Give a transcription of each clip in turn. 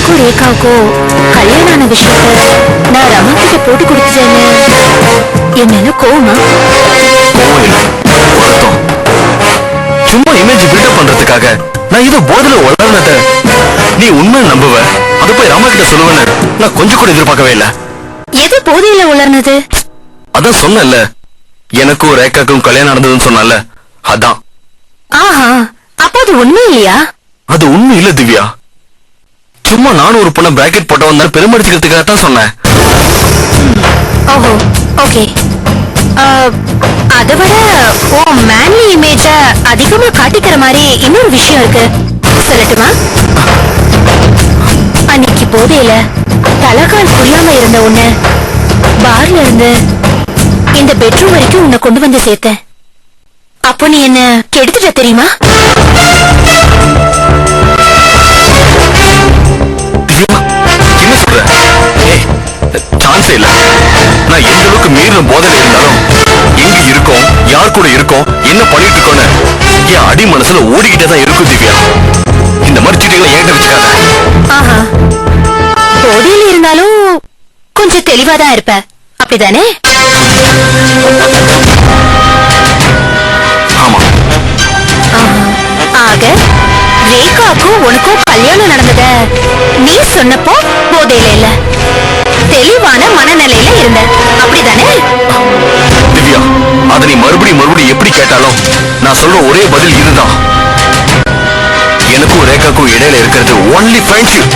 உனக்கும் ரேகாவுக்கும் கல்யாணம் ஆன விஷயத்த நான் ரமா கிட்ட போட்டு கொடுத்துட்டேன்னு என் மேல கோவமா? சும்மா இமேஜ் பில்டப் பண்றதுக்காக நான் ஏதோ போதில வளர்னத நீ உண்மை நம்புவ, அதை போய் ராமா கிட்ட சொல்லுவேன்னு நான் கொஞ்சம் கூட எதிர்பார்க்கவே இல்ல. எது போதையில உளர்னது? அதான் சொன்னல, எனக்கும் ரேகாக்கும் கல்யாணம் நடந்ததுன்னு சொன்னல, அதான். ஆஹா, அப்ப அது உண்மை இல்லையா? அது உண்மை இல்ல திவ்யா. சும்மா நானும் ஒரு பொண்ணை பிராக்கெட் போட்ட வந்தாலும் பெருமடிச்சுக்கிறதுக்காக தான் சொன்னேன். ஓஹோ, ஓகே. அதை விட உன் மேன்லி இமேஜ அதிகமா காட்டிக்கிற மாதிரி இன்னொரு விஷயம் இருக்கு, சொல்லட்டுமா? அன்னைக்கு போதையில தலகால் புரியாம இருந்த உன்னை பார்ல இருந்து இந்த பெட்ரூம் வரைக்கும் உன்னை கொண்டு வந்து சேர்த்தேன். அப்போ நீ என்ன கெடுத்துட்ட தெரியுமா? என்ன சொல்ற? சான்ஸே இல்ல. நான் எந்த அளவுக்கு மீறின போதையில இருந்தாலும் எங்க இருக்கோம், யார் கூட இருக்கோம், என்ன பண்ணிட்டு இருக்கோன்னு என் அடி மனசுல ஓடிக்கிட்டே தான் இருக்கும் திவ்யா. இந்த மாதிரி சீட்டுகளை ஏன்ட்ட வச்சுக்காத. ஆஹா, போதையில இருந்தாலும் கொஞ்சம் தெளிவாதான் இருப்ப, அப்படிதானே? ஆமா. ஆக ரேகாக்கும் உனக்கும் கல்யாணம் நடந்தத நீ சொன்னப்போ போதையில இல்ல, தெளிவான மனநிலையில இருந்த, அப்படிதானே? திவ்யா, அதை நீ மறுபடியும் எப்படி கேட்டாலும் நான் சொல்ற ஒரே பதில் இதுதான். எனக்கும் ரேகாக்கும் இடையில இருக்கிறது ஒன்லி ஃப்ரெண்ட்ஷிப்.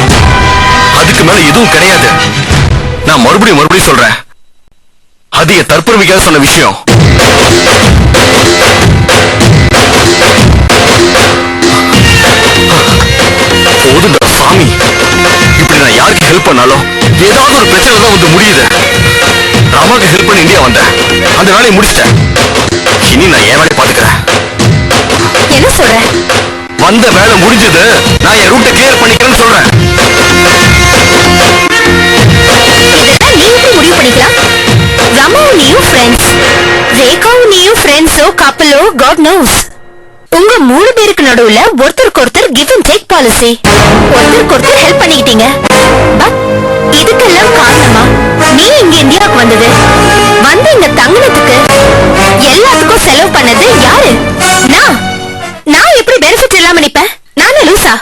அதுக்கு மேல எதுவும் கிடையாது. நான் மறுபடியும் சொல்றேன், அது என் தற்பெருமைக்காக சொன்ன விஷயம். போதுண்டா சாமி, இப்படி நான் யாருக்கு ஹெல்ப் பண்ணாலும் ஏதாவது ஒரு பிரச்சனை தான் வந்து முடியுது. ராமாக்கு ஹெல்ப் பண்ணி இந்தியா வந்தேன், அந்த வேலையை முடிச்சிட்டேன். இனி நான் என் வேலையை பாத்துக்கிறேன். என்ன சொல்ற? வந்த வேலை முடிஞ்சது, நான் என் ரூட்டை கிளியர் பண்ணிக்கிறேன்னு சொல்றேன். இதெல்லாம் நீ எப்படி முடிவு பண்ணிக்கலாம்? ரமாவும் நீயும் ஃப்ரெண்ட்ஸ், ரேகாவும் நீயும் ஃப்ரெண்ட்ஸோ கப்பலோ காட் நோஸ். உங்க 3 பேருக்கு நடுவுல ஒருத்தருக்கு ஒருத்தர் கிவ் அண்ட் டேக் பாலிசி, ஒருத்தருக்கு ஒருத்தர் ஹெல்ப் பண்ணிக்கிட்டீங்க. பட் இதுக்கெல்லாம் காரணமா நீ இங்க இந்தியாவுக்கு வந்தது, வந்து இங்க தங்கினதுக்கு எல்லாத்துக்கும் செலவு பண்ணது யாரு? நான் எப்படி பெனிஃபிட் இல்லாம நிப்பேன்? நானே லூசா?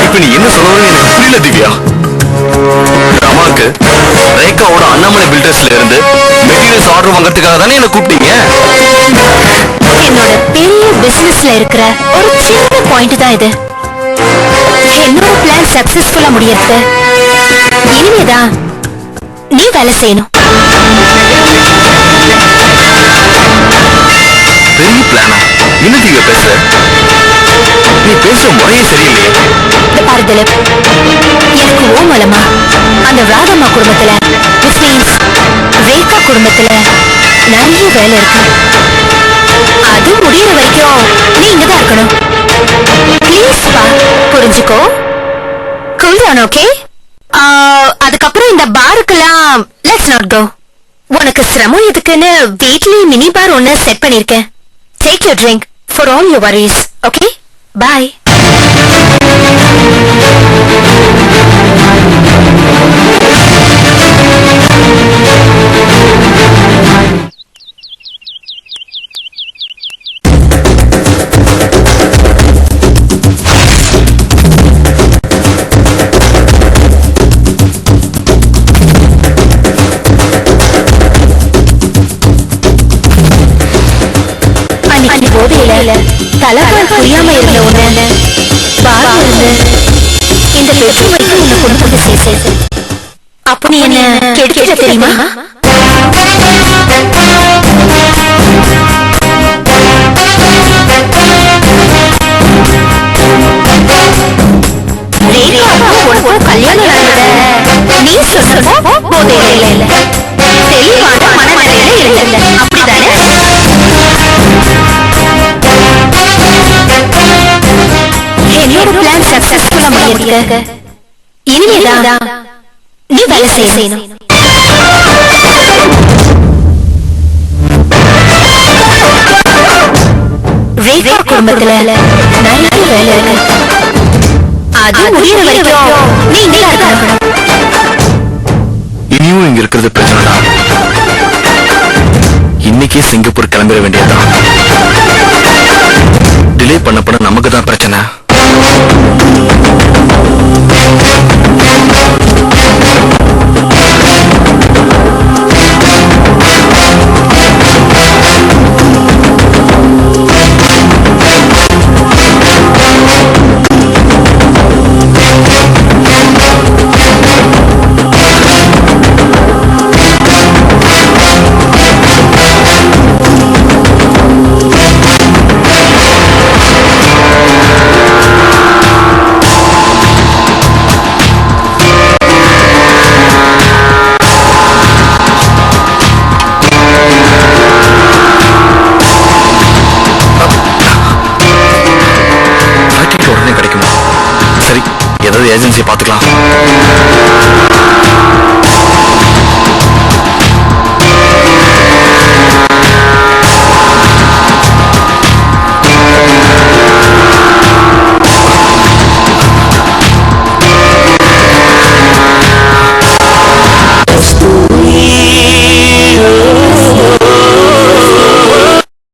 இப்ப நீ என்ன சொல்றன்னு எனக்கு புரியல திவ்யா. ரமாக்கு ரேகாவோட அண்ணாமலை பில்டர்ஸ்ல இருந்து மெட்டீரியல்ஸ் ஆர்டர் வாங்கறதுக்காக தானே என்ன கூப்பிட்டீங்க? என்னோட பெரிய பிசினஸ்ல இருக்கிற ஒரு சின்ன பாயிண்ட் தான் இது. என்னோட பிளான் சக்சஸ்ஃபுல்லா முடியறது இனிமேதான் நீ வேலை செய்யணும். பெரிய பிளானா? என்ன திவ்யா பேசுற? நீ பேசுற முறையே சரியில்லையே. பாரு திலீப், எனக்கு ஓ மூலமா அந்த ராதம்மா குடும்பத்துல, which means ரேகா குடும்பத்துல நிறைய வேலை இருக்கு. அது முடியற வரைக்கும் நீ இங்கதான் இருக்கணும். ப்ளீஸ் பா, புரிஞ்சுக்கோ. Cool down, okay? அதுக்கப்புறம் இந்த பாருக்கெல்லாம் லெட்ஸ் நாட் கோ. உனக்கு சிரமம் எதுக்குன்னு வீட்லயே மினி பார் ஒன்னு செட் பண்ணிருக்கேன். Take your drink for all your worries, okay? Bye. தலகால் புரியாம இருந்த உன்ன பார்ல இருந்து இந்த பெட்ரூம் வரைக்கும் உன்னை கொண்டு வந்து சேர்த்து, அப்ப நீ என்ன கெடுத்துட்ட தெரியுமா? ரேகாவுக்கும் கல்யாணம் நடந்தத நீ சொன்னப்போ போதையில இல்ல, தெளிவான மனநிலையில இல்ல, அப்படிதானே? என்னோட பிளான் சக்சஸ்ஃபுல்லா முடியறதுக்கு இனிமேதான் நீ வேலை செய்யணும். ரேகா குடும்பத்துல நிறைய வேலை இருக்கு. அது முடியிற வரைக்கும் நீங்க இருக்கணும். இனியும் இங்க இருக்கிறது பிரச்சனை தான். இன்னைக்கே சிங்கப்பூர் கிளம்பிட வேண்டியதுதான். டிலே பண்ண நமக்கு தான் பிரச்சனை. ஏஜென்சியை பாத்துக்கலாம்.